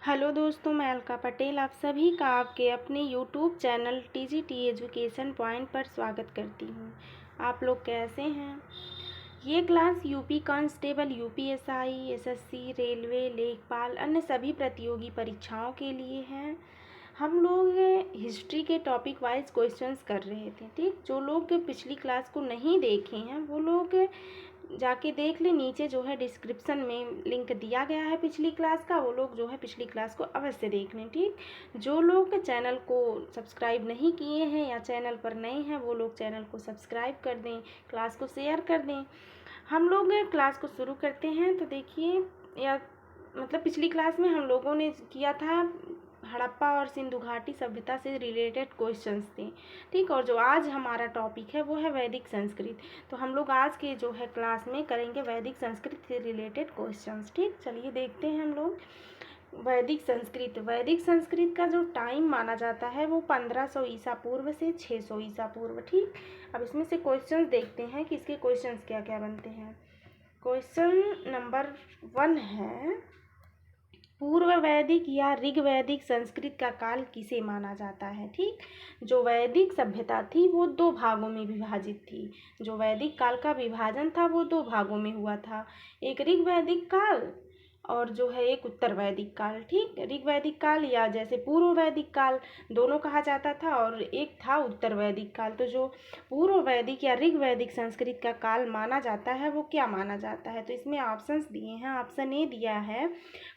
Hello दोस्तों, मैं अलका पटेल आप सभी का आपके अपने YouTube channel TGT education point पर स्वागत करती हूँ। आप लोग कैसे हैं? ये class UP constable, UPSI, SSC, railway, लेखपाल अन्य सभी प्रतियोगी परीक्षाओं के लिए हैं। हम लोग हिस्ट्री के टॉपिक वाइज क्वेश्चंस कर रहे थे। ठीक, जो लोग पिछली क्लास को नहीं देखे हैं वो लोग जाके देख ले। नीचे जो है डिस्क्रिप्शन में लिंक दिया गया है पिछली क्लास का, वो लोग जो है पिछली क्लास को अवश्य देख लें। ठीक, जो लोग चैनल को सब्सक्राइब नहीं किए हैं या चैनल पर नए हैं वो लोग चैनल को सब्सक्राइब कर दें, क्लास को शेयर कर दें। हम लोग क्लास को शुरू करते हैं। तो देखिए, या मतलब पिछली क्लास में हम लोगों ने किया था हड़प्पा और सिंधु घाटी सभ्यता से रिलेटेड क्वेश्चंस थे। ठीक, और जो आज हमारा टॉपिक है वो है वैदिक संस्कृत। तो हम लोग आज के जो है क्लास में करेंगे वैदिक संस्कृत से रिलेटेड क्वेश्चंस। ठीक, चलिए देखते हैं हम लोग वैदिक संस्कृत। वैदिक संस्कृत का जो टाइम माना जाता है वो 1500 ईसा पूर्व से 600 ईसा पूर्व। ठीक, अब इसमें से क्वेश्चंस देखते हैं कि इसके क्वेश्चंस क्या क्या बनते हैं। क्वेश्चन नंबर 1 है, पूर्व वैदिक या ऋग वैदिक संस्कृत का काल किसे माना जाता है? ठीक, जो वैदिक सभ्यता थी वो दो भागों में विभाजित थी। जो वैदिक काल का विभाजन था वो दो भागों में हुआ था, एक ऋग वैदिक काल और जो है एक उत्तर वैदिक काल। ठीक, ऋग वैदिक काल या जैसे पूर्व वैदिक काल दोनों कहा जाता था और एक था उत्तर वैदिक काल। तो जो पूर्व वैदिक या ऋग वैदिक संस्कृत का काल माना जाता है वो क्या माना जाता है? तो इसमें ऑप्शंस दिए हैं। ऑप्शन ए दिया है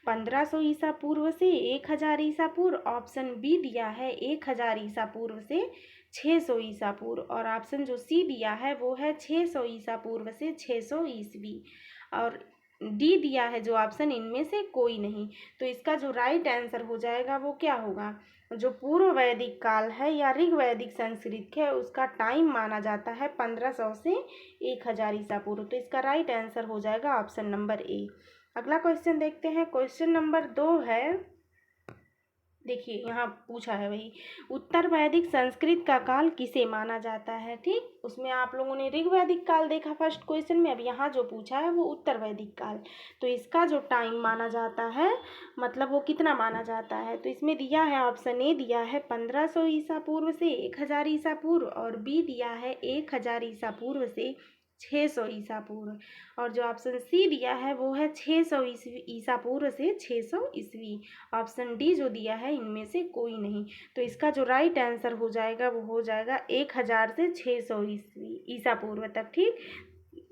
1500 ईसा पूर्व से 1000 ईसा पूर्व, ऑप्शन बी दिया है 1000 ईसा पूर्व से 600 ईसा पूर्व, और ऑप्शन जो सी दिया है वो है 600 ईसा पूर्व से 600 ईस्वी, और डी दिया है जो ऑप्शन इनमें से कोई नहीं। तो इसका जो राइट आंसर हो जाएगा वो क्या होगा? जो पूर्व वैदिक काल है या ऋग वैदिक संस्कृत है उसका टाइम माना जाता है 1500 से 1000 ईसा पूर्व। तो इसका राइट आंसर हो जाएगा ऑप्शन नंबर ए। अगला क्वेश्चन देखते हैं। क्वेश्चन नंबर 2 है, देखिए यहाँ पूछा है वही, उत्तर वैदिक संस्कृत का काल किसे माना जाता है? ठीक, उसमें आप लोगों ने ऋग वैदिक काल देखा फर्स्ट क्वेश्चन में, अब यहाँ जो पूछा है वो उत्तर वैदिक काल। तो इसका जो टाइम माना जाता है मतलब वो कितना माना जाता है? तो इसमें दिया है ऑप्शन ए दिया है 1500 ईसा पूर्व से 1000 ईसा पूर्व, और बी दिया है 1000 ईसा पूर्व से 600 ईसा पूर्व, और जो ऑप्शन सी दिया है वो है 600 ईसा पूर्व से 600 ईस्वी। ऑप्शन डी जो दिया है इनमें से कोई नहीं। तो इसका जो राइट आंसर हो जाएगा वो हो जाएगा 1000 से 600 ईस्वी ईसा पूर्व तक। ठीक,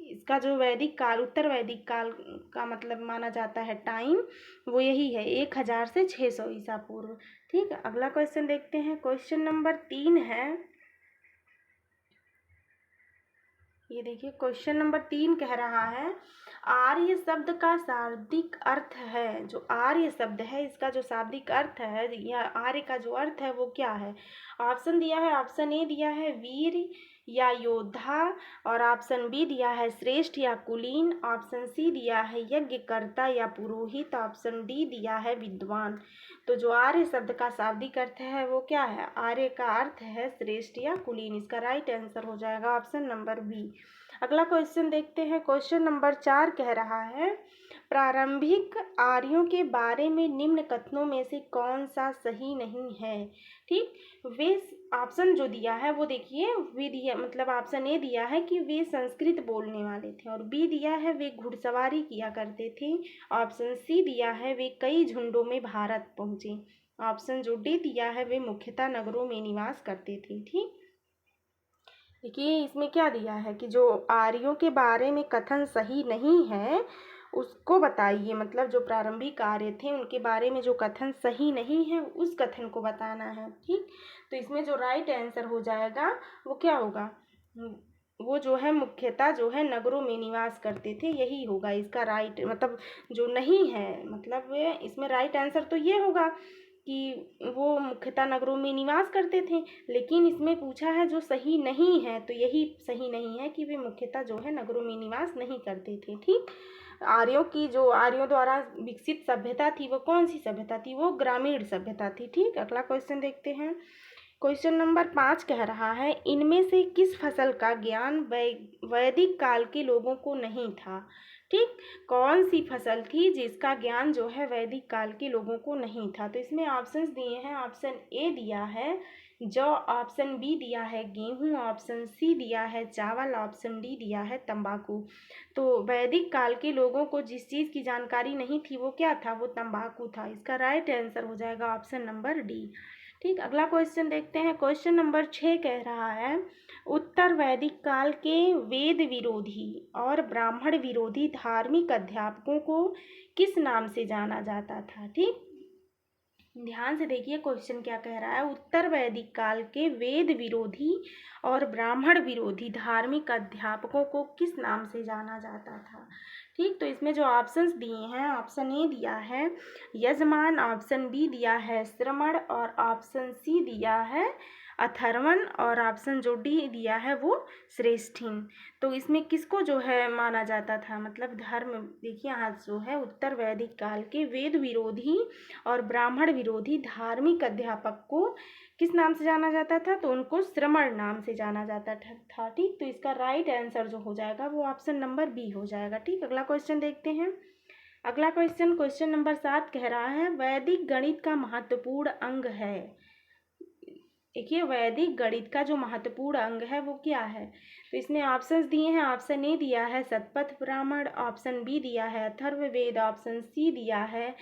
इसका जो वैदिक काल उत्तर वैदिक काल का मतलब माना जाता है टाइम वो यही है 1000 से 600 ईसा पूर्व। ठीक, अगला क्वेश्चन देखते हैं। क्वेश्चन नंबर 3 है, ये देखिए क्वेश्चन नंबर 3 कह रहा है, आर्य शब्द का शाब्दिक अर्थ है। जो आर्य शब्द है इसका जो शाब्दिक अर्थ है या आर्य का जो अर्थ है वो क्या है? ऑप्शन दिया है, ऑप्शन ए दिया है वीर या योद्धा, और ऑप्शन बी दिया है श्रेष्ठ या कुलीन, ऑप्शन सी दिया है यज्ञकर्ता या पुरोहित, ऑप्शन डी दिया है विद्वान। तो जो आर्य शब्द का शाब्दिक अर्थ है वो क्या है? आर्य का अर्थ है श्रेष्ठ या कुलीन। इसका राइट आंसर हो जाएगा ऑप्शन नंबर बी। अगला क्वेश्चन देखते हैं। क्वेश्चन नंबर 4 कह रहा है, प्रारंभिक आर्यों के बारे में निम्न कथनों में से कौन सा सही नहीं है? ठीक, वे ऑप्शन जो दिया है वो देखिए, वे दिया मतलब ऑप्शन ए दिया है कि वे संस्कृत बोलने वाले थे, और बी दिया है वे घुड़सवारी किया करते थे, ऑप्शन सी दिया है वे कई झुंडों में भारत पहुंचे, ऑप्शन जो डी दिया है वे मुख्यतः नगरों में निवास करते थे। ठीक, देखिए इसमें क्या दिया है कि जो आर्यों के बारे में कथन सही नहीं है उसको बताइए, मतलब जो प्रारंभिक आर्य थे उनके बारे में जो कथन सही नहीं है उस कथन को बताना है। ठीक, तो इसमें जो राइट आंसर हो जाएगा वो क्या होगा? वो जो है मुख्यतः जो है नगरों में निवास करते थे, यही होगा इसका राइट मतलब जो नहीं है, मतलब इसमें राइट आंसर तो ये होगा कि वो मुख्यतः नगरों में निवास करते थे, लेकिन इसमें पूछा है जो सही नहीं है, तो यही सही नहीं है कि वे मुख्यतः जो है नगरों में निवास नहीं करते थे। ठीक, आर्यों की जो आर्यों द्वारा विकसित सभ्यता थी वो कौन सी सभ्यता थी? वो ग्रामीण सभ्यता थी। ठीक, अगला क्वेश्चन देखते हैं। क्वेश्चन नंबर 5 कह रहा है, इनमें से किस फसल का ज्ञान वैदिक काल के लोगों को नहीं था? ठीक, कौन सी फसल थी जिसका ज्ञान जो है वैदिक काल के लोगों को नहीं था? तो इसमें ऑप्शंस दिए हैं, ऑप्शन ए दिया है जौ, ऑप्शन बी दिया है गेहूं, ऑप्शन सी दिया है चावल, ऑप्शन डी दिया है तंबाकू। तो वैदिक काल के लोगों को जिस चीज़ की जानकारी नहीं थी वो क्या था? वो तंबाकू था। इसका राइट आंसर हो जाएगा ऑप्शन नंबर डी। ठीक, अगला क्वेश्चन देखते हैं। क्वेश्चन नंबर 6 कह रहा है उत्तर वैदिक काल के वेद विरोधी और ब्राह्मण विरोधी धार्मिक अध्यापकों को किस नाम से जाना जाता था? ठीक, ध्यान से देखिए क्वेश्चन क्या कह रहा है। उत्तर वैदिक काल के वेद विरोधी और ब्राह्मण विरोधी धार्मिक अध्यापकों को किस नाम से जाना जाता था? ठीक, तो इसमें जो ऑप्शंस दिए हैं, ऑप्शन ए दिया है यजमान, ऑप्शन बी दिया है श्रमण और ऑप्शन सी दिया है अथर्वण और ऑप्शन जो डी दिया है वो श्रेष्ठिन। तो इसमें किसको जो है माना जाता था? मतलब धर्म, देखिए यहाँ जो है उत्तर वैदिक काल के वेद विरोधी और ब्राह्मण विरोधी धार्मिक अध्यापक को किस नाम से जाना जाता था? तो उनको श्रमण नाम से जाना जाता था। ठीक, तो इसका राइट आंसर जो हो जाएगा वो ऑप्शन नंबर बी हो जाएगा। ठीक, अगला क्वेश्चन देखते हैं। अगला क्वेश्चन, क्वेश्चन नंबर 7 कह रहा है वैदिक गणित का महत्वपूर्ण अंग है। देखिए वैदिक गणित का जो महत्वपूर्ण अंग है वो क्या है? तो इसमें ऑप्शंस दिए हैं, ऑप्शन ए दिया है शतपथ ब्राह्मण, ऑप्शन बी दिया है अथर्ववेद, ऑप्शन सी दिया है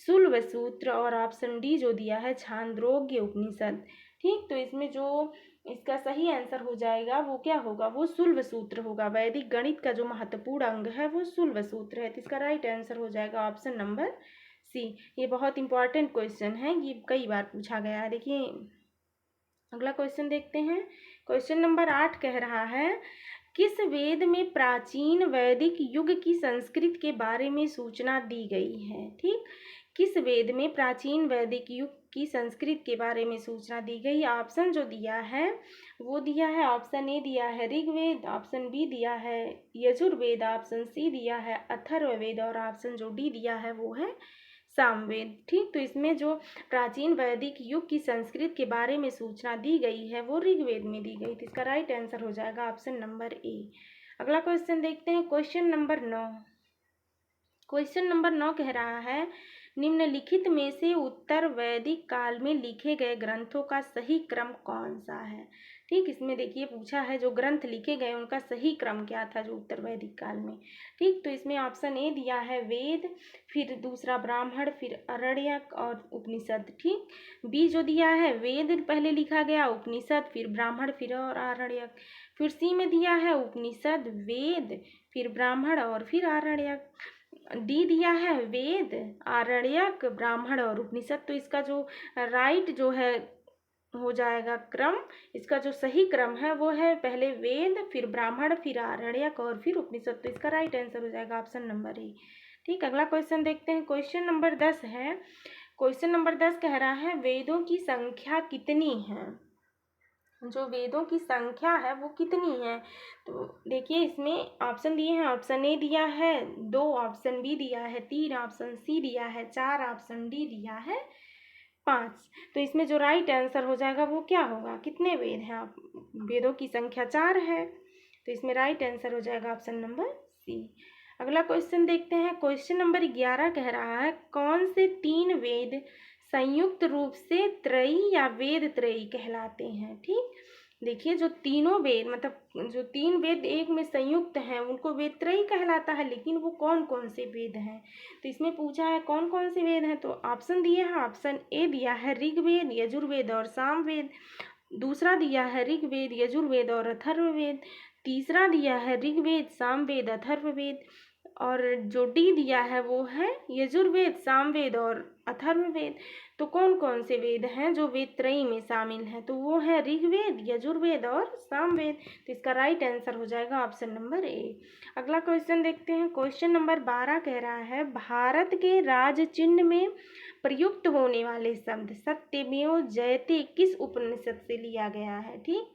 शुल्ब सूत्र और ऑप्शन डी जो दिया है छांदोग्य उपनिषद। ठीक, तो इसमें जो इसका सही आंसर हो जाएगा वो क्या होगा? वो शुल्ब सूत्र होगा। वैदिक गणित का जो महत्वपूर्ण अंग है वो शुल्ब सूत्र है। तो इसका राइट आंसर हो जाएगा ऑप्शन नंबर सी। ये बहुत इंपॉर्टेंट क्वेश्चन है, ये कई बार पूछा गया है। देखिए अगला क्वेश्चन देखते हैं। क्वेश्चन नंबर 8 कह रहा है किस वेद में प्राचीन वैदिक युग की संस्कृत के बारे में सूचना दी गई है? ठीक, किस वेद में प्राचीन वैदिक युग की संस्कृत के बारे में सूचना दी गई? ऑप्शन जो दिया है वो दिया है, ऑप्शन ए दिया है ऋग्वेद, ऑप्शन बी दिया है यजुर्वेद, ऑप्शन सी दिया है अथर्ववेद और ऑप्शन जो डी दिया है वो है सामवेद। ठीक, तो इसमें जो प्राचीन वैदिक युग की संस्कृत के बारे में सूचना दी गई है वो ऋग्वेद में दी गई थी। इसका राइट आंसर हो जाएगा ऑप्शन नंबर ए। अगला क्वेश्चन देखते हैं। क्वेश्चन नंबर 9, क्वेश्चन नंबर 9 कह रहा है निम्नलिखित में से उत्तर वैदिक काल में लिखे गए ग्रंथों का सही क्रम कौन सा है? ठीक, इसमें देखिए पूछा है जो ग्रंथ लिखे गए उनका सही क्रम क्या था जो उत्तर वैदिक काल में। ठीक, तो इसमें ऑप्शन ए दिया है वेद, फिर दूसरा ब्राह्मण, फिर आरण्यक और उपनिषद। ठीक, बी जो दिया है वेद पहले लिखा गया, उपनिषद, फिर ब्राह्मण, फिर और आरण्यक। फिर सी में दिया है उपनिषद, वेद, फिर ब्राह्मण और फिर आरण्यक। डी दिया है वेद, आरण्यक, ब्राह्मण और उपनिषद। तो इसका जो राइट जो है हो जाएगा क्रम, इसका जो सही क्रम है वो है पहले वेद, फिर ब्राह्मण, फिर आरण्यक और फिर उपनिषद। तो इसका राइट आंसर हो जाएगा ऑप्शन नंबर ए। ठीक, अगला क्वेश्चन देखते हैं। क्वेश्चन नंबर 10 है। क्वेश्चन नंबर 10 कह रहा है वेदों की संख्या कितनी है? जो वेदों की संख्या है वो कितनी है? तो देखिए इसमें ऑप्शन दिए हैं, ऑप्शन ए दिया है 2, ऑप्शन बी दिया है 3, ऑप्शन सी दिया है 4, ऑप्शन डी दिया है 5। तो इसमें जो राइट आंसर हो जाएगा वो क्या होगा? कितने वेद हैं? आप वेदों की संख्या 4 है, तो इसमें राइट आंसर हो जाएगा ऑप्शन नंबर सी। अगला क्वेश्चन देखते हैं। क्वेश्चन नंबर 11 कह रहा है कौन से 3 वेद संयुक्त रूप से त्रयी या वेद त्रयी कहलाते हैं? ठीक, देखिए जो तीनों वेद मतलब जो 3 वेद एक में संयुक्त हैं उनको वेद त्रयी कहलाता है, लेकिन वो कौन कौन से वेद हैं? तो इसमें पूछा है कौन कौन से वेद हैं, तो ऑप्शन दिए हैं, ऑप्शन ए दिया है ऋग्वेद, यजुर्वेद और सामवेद, दूसरा दिया है ऋग्वेद, यजुर्वेद और अथर्ववेद, तीसरा दिया है ऋग्वेद, सामवेद, अथर्ववेद और जो डी दिया है वो है यजुर्वेद, सामवेद और अथर्ववेद। तो कौन कौन से वेद हैं जो वेद त्रयी में शामिल हैं? तो वो है ऋग्वेद, यजुर्वेद और सामवेद। तो इसका राइट आंसर हो जाएगा ऑप्शन नंबर ए। अगला क्वेश्चन देखते हैं। क्वेश्चन नंबर 12 कह रहा है भारत के राज चिन्ह में प्रयुक्त होने वाले शब्द सत्यमेव जयते किस उपनिषद से लिया गया है? ठीक,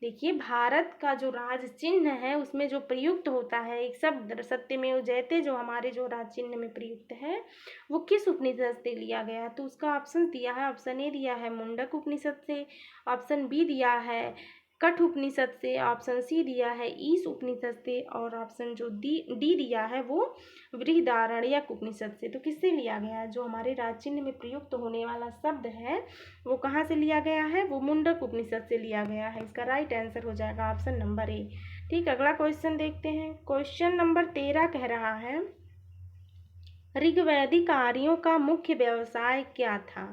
देखिए भारत का जो राज चिन्ह है उसमें जो प्रयुक्त होता है एक शब्द सत्यमेव जयते जो हमारे जो राज चिन्ह में प्रयुक्त है वो किस उपनिषद से लिया गया? तो उसका ऑप्शन दिया है, ऑप्शन ए दिया है मुंडक उपनिषद से, ऑप्शन बी दिया है कठ उपनिषद से, ऑप्शन सी दिया है ईश उपनिषद से, और ऑप्शन जो डी दिया है वो बृहदारण्यक उपनिषद से। तो किससे लिया गया है? जो हमारे राजचिह्न में प्रयुक्त होने वाला शब्द है वो कहाँ से लिया गया है? वो मुंडक उपनिषद से लिया गया है। इसका राइट आंसर हो जाएगा ऑप्शन नंबर ए। ठीक, अगला क्वेश्चन देखते हैं। क्वेश्चन नंबर 13 कह रहा है ऋग्वैदिक आर्यों का मुख्य व्यवसाय क्या था?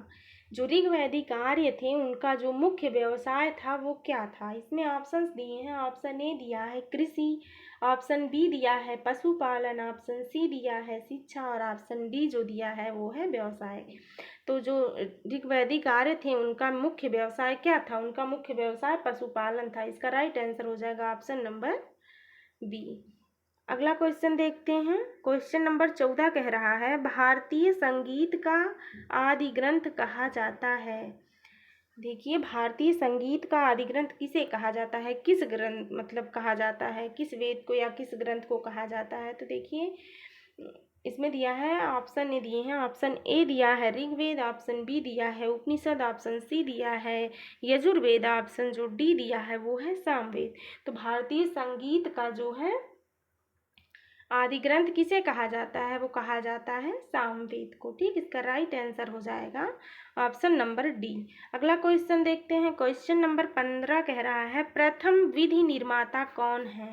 जो ऋग्वैदिक आर्य थे उनका जो मुख्य व्यवसाय था वो क्या था? इसमें ऑप्शंस दिए हैं। ऑप्शन ए दिया है कृषि, ऑप्शन बी दिया है पशुपालन, ऑप्शन सी दिया है शिक्षा, और ऑप्शन डी जो दिया है वो है व्यवसाय। तो जो ऋग्वैदिक आर्य थे उनका मुख्य व्यवसाय क्या था? उनका मुख्य व्यवसाय पशुपालन था। इसका राइट आंसर हो जाएगा ऑप्शन नंबर बी। अगला क्वेश्चन देखते हैं। क्वेश्चन नंबर 14 कह रहा है भारतीय संगीत का आदि ग्रंथ कहा जाता है। देखिए, भारतीय संगीत का आदि ग्रंथ किसे कहा जाता है? किस ग्रंथ मतलब कहा जाता है? किस वेद को या किस ग्रंथ को कहा जाता है? तो देखिए, इसमें दिया है, ऑप्शन ए दिए हैं। ऑप्शन ए दिया है ऋग्वेद, ऑप्शन बी दिया है उपनिषद, ऑप्शन सी दिया है यजुर्वेद, ऑप्शन जो डी दिया है वो है सामवेद। तो भारतीय संगीत का जो है आदि ग्रंथ किसे कहा जाता है? वो कहा जाता है सामवेद को। ठीक, इसका राइट आंसर हो जाएगा ऑप्शन नंबर डी। अगला क्वेश्चन देखते हैं। क्वेश्चन नंबर 15 कह रहा है प्रथम विधि निर्माता कौन है?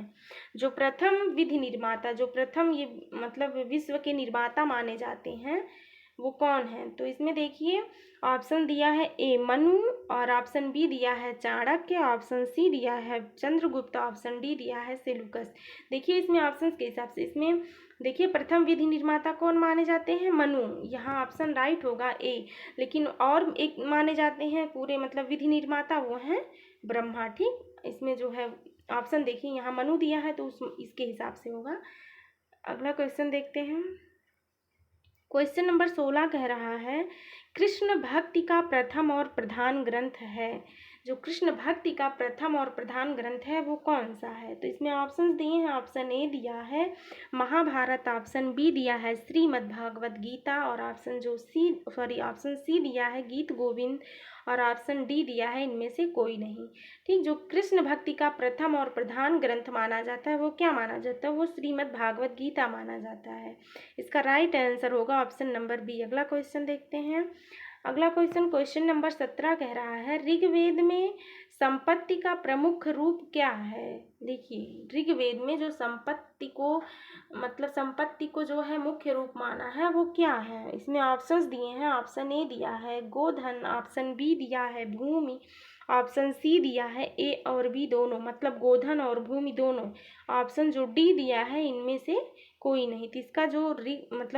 जो प्रथम विधि निर्माता, जो प्रथम ये मतलब विश्व के निर्माता माने जाते हैं वो कौन है? तो इसमें देखिए, ऑप्शन दिया है ए मनु, और ऑप्शन बी दिया है चाणक्य, ऑप्शन सी दिया है चंद्रगुप्त, ऑप्शन डी दिया है सेलुकस। देखिए, इसमें ऑप्शन के हिसाब से इसमें देखिए प्रथम विधि निर्माता कौन माने जाते हैं? मनु। यहाँ ऑप्शन राइट होगा ए। लेकिन और एक माने जाते हैं पूरे मतलब विधि निर्माता, वो हैं ब्रह्मा। ठीक, इसमें जो है ऑप्शन देखिए यहाँ मनु दिया है तो इसके हिसाब से होगा। अगला क्वेश्चन देखते हैं। क्वेश्चन नंबर 16 कह रहा है कृष्ण भक्ति का प्रथम और प्रधान ग्रंथ है। जो कृष्ण भक्ति का प्रथम और प्रधान ग्रंथ है वो कौन सा है? तो इसमें ऑप्शंस दिए हैं। ऑप्शन ए दिया है महाभारत, ऑप्शन बी दिया है श्रीमद् भागवत गीता, और ऑप्शन सी दिया है गीत गोविंद, और ऑप्शन डी दिया है इनमें से कोई नहीं। ठीक, जो कृष्ण भक्ति का प्रथम और प्रधान ग्रंथ माना जाता है वो क्या माना जाता है? वो श्रीमद् भागवत गीता माना जाता है। इसका राइट आंसर होगा ऑप्शन नंबर बी। अगला क्वेश्चन देखते हैं। अगला क्वेश्चन नंबर 17 कह रहा है ऋग्वेद में संपत्ति का प्रमुख रूप क्या है? देखिए, ऋग्वेद में जो संपत्ति को जो है मुख्य रूप माना है वो क्या है? इसमें ऑप्शंस दिए हैं। ऑप्शन ए दिया है गोधन, ऑप्शन बी दिया है भूमि, ऑप्शन सी दिया है ए और बी दोनों, मतलब गोधन और भूमि दोनों, ऑप्शन जो डी दिया है इनमें से कोई नहीं। तो इसका जो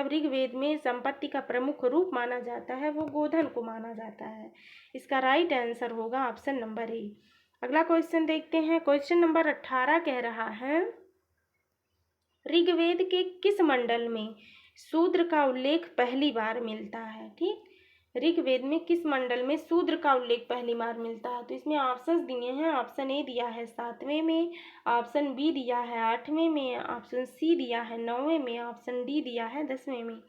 ऋग्वेद में संपत्ति का प्रमुख रूप माना जाता है वो गोधन को माना जाता है। इसका राइट आंसर होगा ऑप्शन नंबर ए। अगला क्वेश्चन देखते हैं। क्वेश्चन नंबर 18 कह रहा है ऋग्वेद के किस मंडल में शूद्र का उल्लेख पहली बार मिलता है? ठीक, ऋग्वेद में किस मंडल में शूद्र का उल्लेख पहली बार मिलता है? तो इसमें ऑप्शंस दिए हैं। ऑप्शन ए दिया है 7वें में, ऑप्शन बी दिया है 8वें में, ऑप्शन सी दिया है 9वें में, ऑप्शन डी दिया है 10वें में।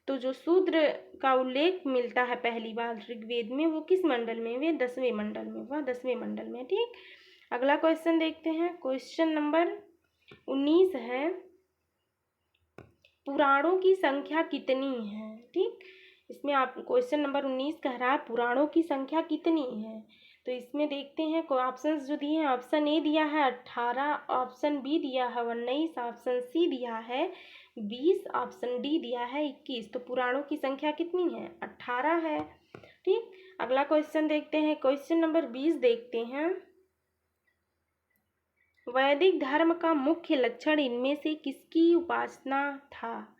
तो जो शूद्र का उल्लेख मिलता है पहली बार ऋग्वेद में वो किस मंडल में? वे 10वें मंडल में, वह 10वें मंडल में। ठीक, अगला क्वेश्चन देखते हैं। क्वेश्चन नंबर 19 है पुराणों की संख्या कितनी है? ठीक, इसमें आप क्वेश्चन नंबर 19 कह रहा है पुराणों की संख्या कितनी है? तो इसमें देखते हैं ऑप्शंस जो दिए हैं। ऑप्शन ए दिया है 18, ऑप्शन बी दिया है 19, ऑप्शन सी दिया है 20, ऑप्शन डी दिया है 21। तो पुराणों की संख्या कितनी है? 18 है। ठीक, अगला क्वेश्चन देखते हैं। क्वेश्चन नंबर 20 देखते हैं। वैदिक धर्म का मुख्य लक्षण इनमें से किसकी उपासना था?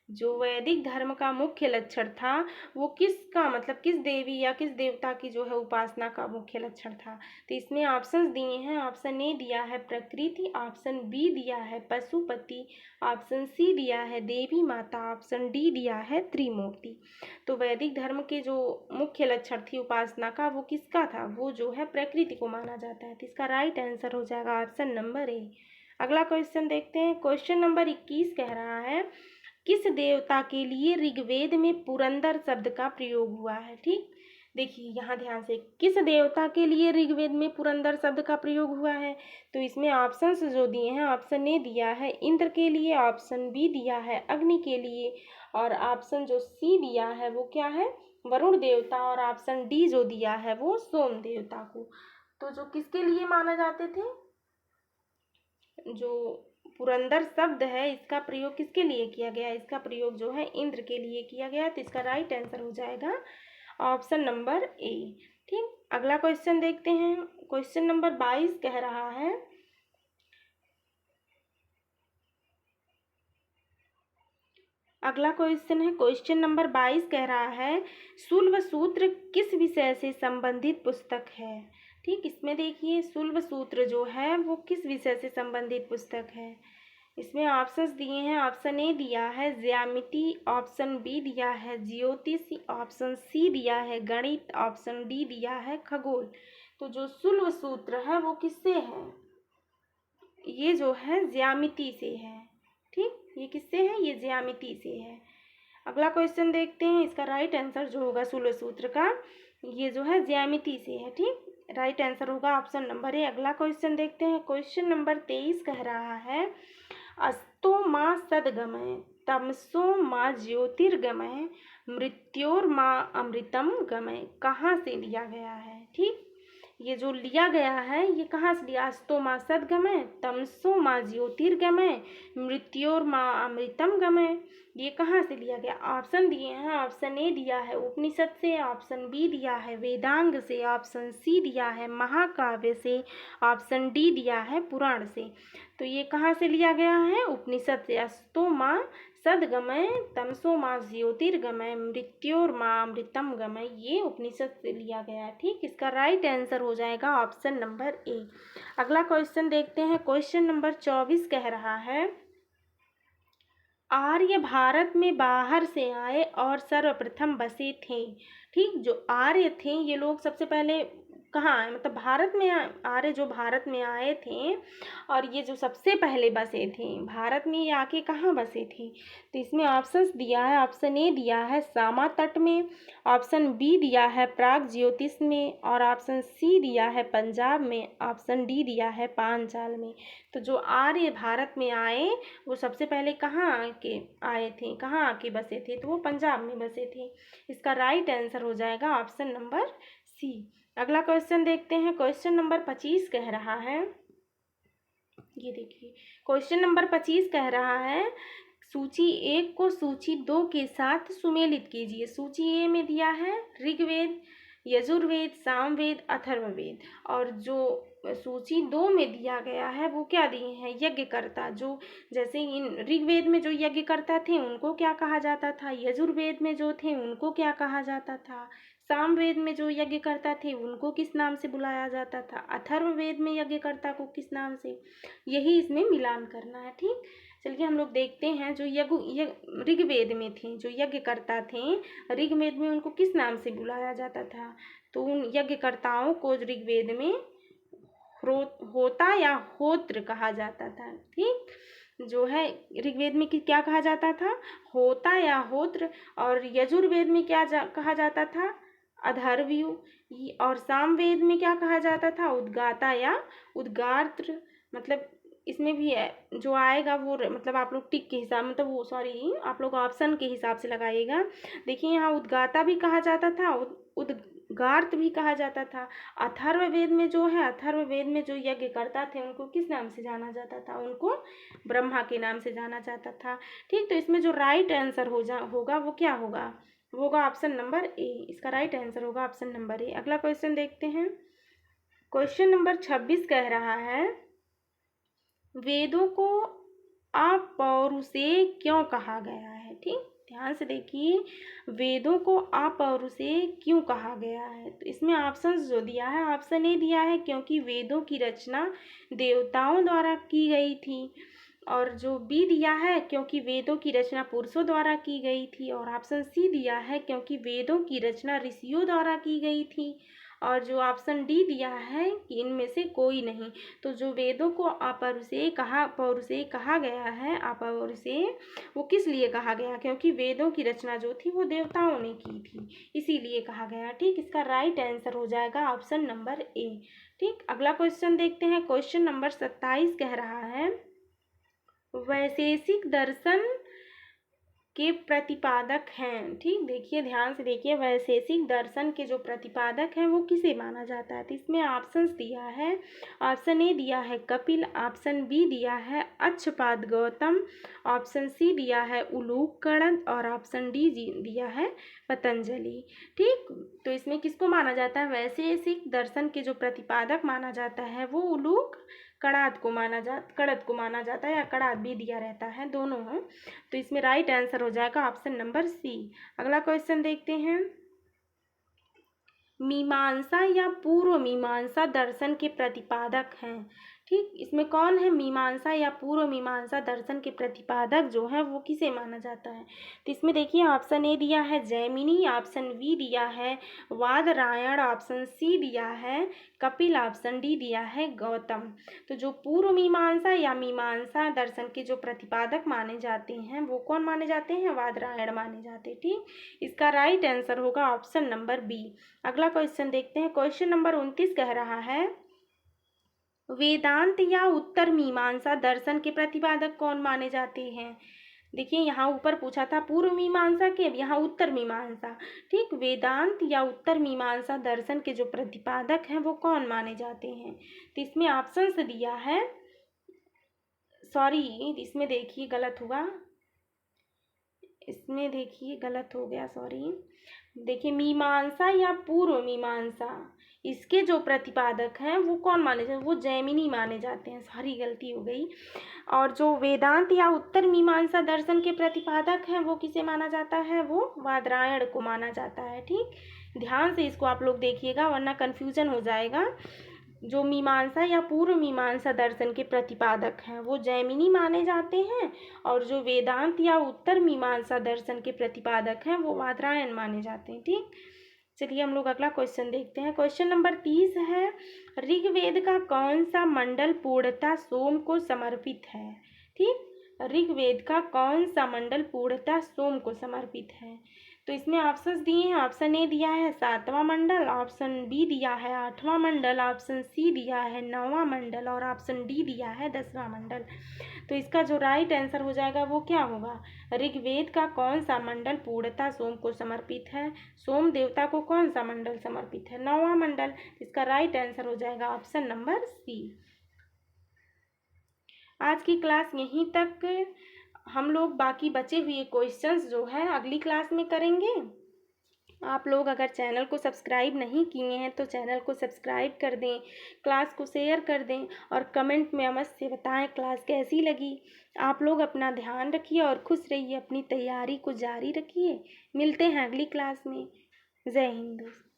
जो वैदिक धर्म का मुख्य लक्षण था वो किसका मतलब किस देवी या किस देवता की जो है उपासना का मुख्य लक्षण था? तो इसमें ऑप्शंस दिए हैं। ऑप्शन ए दिया है प्रकृति, ऑप्शन बी दिया है पशुपति, ऑप्शन सी दिया है देवी माता, ऑप्शन डी दिया है त्रिमूर्ति। तो वैदिक धर्म के जो मुख्य लक्षण थी उपासना का वो किसका था? वो जो है प्रकृति को माना जाता है। तो इसका राइट आंसर हो जाएगा ऑप्शन नंबर ए। अगला क्वेश्चन देखते हैं। क्वेश्चन नंबर 21 कह रहा है किस देवता के लिए ऋग्वेद में पुरंदर शब्द का प्रयोग हुआ है? ठीक, देखिए यहाँ ध्यान से, किस देवता के लिए ऋग्वेद में पुरंदर शब्द का प्रयोग हुआ है? तो इसमें ऑप्शंस जो दिए हैं, ऑप्शन ए दिया है इंद्र के लिए, ऑप्शन बी दिया है अग्नि के लिए, और ऑप्शन जो सी दिया है वो क्या है, वरुण देवता, और ऑप्शन डी जो दिया है वो सोम देवता को। तो जो किसके लिए माना जाते थे, जो पुरंदर शब्द है इसका प्रयोग किसके लिए किया गया? इसका प्रयोग जो है इंद्र के लिए किया गया। तो इसका राइट आंसर हो जाएगा ऑप्शन नंबर ए। ठीक, अगला क्वेश्चन देखते हैं। क्वेश्चन नंबर 22 कह रहा है, अगला क्वेश्चन है क्वेश्चन नंबर 22 कह रहा है, शुल्ब सूत्र किस विषय से संबंधित पुस्तक है? ठीक, इसमें देखिए शुल्ब सूत्र जो है वो किस विषय से संबंधित पुस्तक है? इसमें ऑप्शंस दिए हैं, ऑप्शन ए दिया है ज्यामिति, ऑप्शन बी दिया है ज्योतिष, ऑप्शन सी दिया है गणित, ऑप्शन डी दिया है खगोल। तो जो शुल्ब सूत्र है वो किससे है? ये जो है ज्यामिति से है। ठीक, ये किससे है? ये ज्यामिति से है। अगला क्वेश्चन देखते हैं, इसका राइट आंसर जो होगा शुल्ब सूत्र का, ये जो है ज्यामिति से है। ठीक, राइट आंसर होगा ऑप्शन नंबर ए। अगला क्वेश्चन देखते हैं, क्वेश्चन नंबर 23 कह रहा है, अस्तो माँ सद्गमय, तमसो माँ ज्योतिर्गमय, मृत्योर्माँ अमृतम गमय, कहाँ से लिया गया है? ठीक, ये जो लिया गया है ये कहाँ से लिया? अस्तो माँ सद्गमय, तमसो माँ ज्योतिर्गमय, मृत्योर्माँ अमृतम गमय, ये कहाँ से लिया गया? ऑप्शन दिए हैं, ऑप्शन ए दिया है उपनिषद से, ऑप्शन बी दिया है वेदांग से, ऑप्शन सी दिया है महाकाव्य से, ऑप्शन डी दिया है पुराण से। तो ये कहाँ से लिया गया है? उपनिषद से। अस्तो माँ सद्गमय, तमसो माँ ज्योतिर्गमय, मृत्योर्माँ अमृतम गमय, ये उपनिषद से लिया गया है। ठीक, इसका राइट आंसर हो जाएगा ऑप्शन नंबर ए। अगला क्वेश्चन देखते हैं, क्वेश्चन नंबर 24 कह रहा है, आर्य भारत में बाहर से आए और सर्वप्रथम बसे थे। ठीक, जो आर्य थे ये लोग सबसे पहले कहाँ आए, मतलब भारत में आर्य जो भारत में आए थे और ये जो सबसे पहले बसे थे भारत में, ये आके कहाँ बसे थे? तो इसमें ऑप्शंस दिया है, ऑप्शन ए दिया है सामा तट में, ऑप्शन बी दिया है प्राग ज्योतिष में, और ऑप्शन सी दिया है पंजाब में, ऑप्शन डी दिया है पांचाल में। तो जो आर्य भारत में आए वो सबसे पहले कहाँ आके आए थे, कहाँ आके बसे थे? तो वो पंजाब में बसे थे। इसका राइट आंसर हो जाएगा ऑप्शन नंबर सी। अगला क्वेश्चन देखते हैं, क्वेश्चन नंबर 25 कह रहा है, ये देखिए क्वेश्चन नंबर 25 कह रहा है, सूची 1 को सूची 2 के साथ सुमेलित कीजिए। सूची ए में दिया है ऋग्वेद, यजुर्वेद, सामवेद, अथर्ववेद, और जो सूची 2 में दिया गया है वो क्या दिए हैं? यज्ञकर्ता। जो जैसे इन ऋग्वेद में जो यज्ञकर्ता थे उनको क्या कहा जाता था, यजुर्वेद में जो थे उनको क्या कहा जाता था, सामवेद में जो यज्ञकर्ता थे उनको किस नाम से बुलाया जाता था, अथर्ववेद में यज्ञकर्ता को किस नाम से, यही इसमें मिलान करना है। ठीक, चलिए हम लोग देखते हैं, जो ऋग्वेद में थे जो यज्ञकर्ता थे, ऋग्वेद में उनको किस नाम से बुलाया जाता था? तो उन यज्ञकर्ताओं को ऋग्वेद में होता या होत्र कहा जाता था। ठीक, जो है ऋग्वेद में क्या कहा जाता था? होता या होत्र, और यजुर्वेद में क्या कहा जाता था? अधर्व्यु, और सामवेद में क्या कहा जाता था? उद्गाता या उद्गात्र। मतलब इसमें भी है जो आएगा वो मतलब आप लोग टिक के हिसाब, मतलब वो सॉरी आप लोग ऑप्शन के हिसाब से लगाइएगा। देखिए यहाँ उद्गाता भी कहा जाता था, उद्गार्त भी कहा जाता था। अथर्ववेद में जो है, अथर्ववेद में जो यज्ञकर्ता थे उनको किस नाम से जाना जाता था? उनको ब्रह्मा के नाम से जाना जाता था। ठीक, तो इसमें जो राइट आंसर होगा वो क्या होगा? वो होगा ऑप्शन नंबर ए। इसका राइट आंसर होगा ऑप्शन नंबर ए। अगला क्वेश्चन देखते हैं, क्वेश्चन नंबर 26 कह रहा है, वेदों को अपौरुषेय क्यों कहा गया है? ठीक, ध्यान से देखिए, वेदों को अपौरुषेय क्यों कहा गया है? तो इसमें ऑप्शंस जो दिया है, ऑप्शन ए दिया है क्योंकि वेदों की रचना देवताओं द्वारा की गई थी, और जो बी दिया है क्योंकि वेदों की रचना पुरुषों द्वारा की गई थी, और ऑप्शन सी दिया है क्योंकि वेदों की रचना ऋषियों द्वारा की गई थी, और जो ऑप्शन डी दिया है कि इनमें से कोई नहीं। तो जो वेदों को पौरुषेय कहा गया है, अपौरुषेय, वो किस लिए कहा गया? क्योंकि वेदों की रचना जो थी वो देवताओं ने की थी, इसीलिए कहा गया। ठीक, इसका राइट आंसर हो जाएगा ऑप्शन नंबर ए। ठीक, अगला क्वेश्चन देखते हैं। क्वेश्चन नंबर 27 कह रहा है, वैशेषिक दर्शन के प्रतिपादक हैं। ठीक, देखिए ध्यान से देखिए, वैशेषिक दर्शन के जो प्रतिपादक हैं वो किसे माना जाता है? तो इसमें ऑप्शंस दिया है। ऑप्शन ए दिया है कपिल, ऑप्शन बी दिया है अक्षपाद गौतम, ऑप्शन सी दिया है उलूक कणद और ऑप्शन डी दिया है पतंजलि। ठीक, तो इसमें किसको माना जाता है? वैशेषिक दर्शन के जो प्रतिपादक माना जाता है वो उलूक कणद को माना जाता है, या कणाद भी दिया रहता है, दोनों हैं। तो इसमें राइट आंसर हो जाएगा ऑप्शन नंबर सी। अगला क्वेश्चन देखते हैं, मीमांसा या पूर्व मीमांसा दर्शन के प्रतिपादक हैं। ठीक, इसमें कौन है? मीमांसा या पूर्व मीमांसा दर्शन के प्रतिपादक जो है वो किसे माना जाता है? तो इसमें देखिए ऑप्शन ए दिया है जैमिनी, ऑप्शन बी दिया है वादरायण, ऑप्शन सी दिया है कपिल, ऑप्शन डी दिया है गौतम। तो जो पूर्व मीमांसा या मीमांसा दर्शन के जो प्रतिपादक माने जाते हैं वो कौन माने जाते हैं? वादरायण माने जाते हैं। ठीक, इसका राइट आंसर होगा ऑप्शन नंबर बी। अगला क्वेश्चन देखते हैं। क्वेश्चन नंबर 29 कह रहा है, वेदांत या उत्तर मीमांसा दर्शन के प्रतिपादक कौन माने जाते हैं? देखिए यहाँ ऊपर पूछा था पूर्व मीमांसा के, अब यहाँ उत्तर मीमांसा। ठीक, वेदांत या उत्तर मीमांसा दर्शन के जो प्रतिपादक हैं वो कौन माने जाते हैं? तो इसमें ऑप्शंस दिया है, सॉरी इसमें देखिए गलत हुआ, इसमें देखिए गलत हो गया, सॉरी। देखिए मीमांसा या पूर्व मीमांसा, इसके जो प्रतिपादक हैं वो कौन माने जाते हैं? वो जैमिनी माने जाते हैं, सारी गलती हो गई। और जो वेदांत या उत्तर मीमांसा दर्शन के प्रतिपादक हैं वो किसे माना जाता है? वो वादरायण को माना जाता है। ठीक, ध्यान से इसको आप लोग देखिएगा वरना कन्फ्यूजन हो जाएगा। जो मीमांसा या पूर्व मीमांसा दर्शन के प्रतिपादक हैं वो जैमिनी माने जाते हैं, और जो वेदांत या उत्तर मीमांसा दर्शन के प्रतिपादक हैं वो वादरायण माने जाते हैं। ठीक, चलिए हम लोग अगला क्वेश्चन देखते हैं। क्वेश्चन नंबर 30 है, ऋग्वेद का कौन सा मंडल पूर्णतः सोम को समर्पित है? ठीक, ऋग्वेद का कौन सा मंडल पूर्णतः सोम को समर्पित है? तो इसमें ऑप्शंस दिए हैं। ऑप्शन ए दिया है 7वां मंडल, ऑप्शन बी दिया है 8वां मंडल, ऑप्शन सी दिया है 9वां मंडल और ऑप्शन डी दिया है 10वां मंडल। तो इसका जो राइट आंसर हो जाएगा वो क्या होगा? ऋग्वेद का कौन सा मंडल पूर्णतः सोम को समर्पित है? सोम देवता को कौन सा मंडल समर्पित है? 9वां मंडल। इसका राइट आंसर हो जाएगा ऑप्शन नंबर सी। आज की क्लास यहीं तक। हम लोग बाकी बचे हुए क्वेश्चंस जो है अगली क्लास में करेंगे। आप लोग अगर चैनल को सब्सक्राइब नहीं किए हैं तो चैनल को सब्सक्राइब कर दें, क्लास को शेयर कर दें और कमेंट में अवश्य बताएं क्लास कैसी लगी। आप लोग अपना ध्यान रखिए और खुश रहिए, अपनी तैयारी को जारी रखिए। मिलते हैं अगली क्लास में। जय हिंद दोस्तों।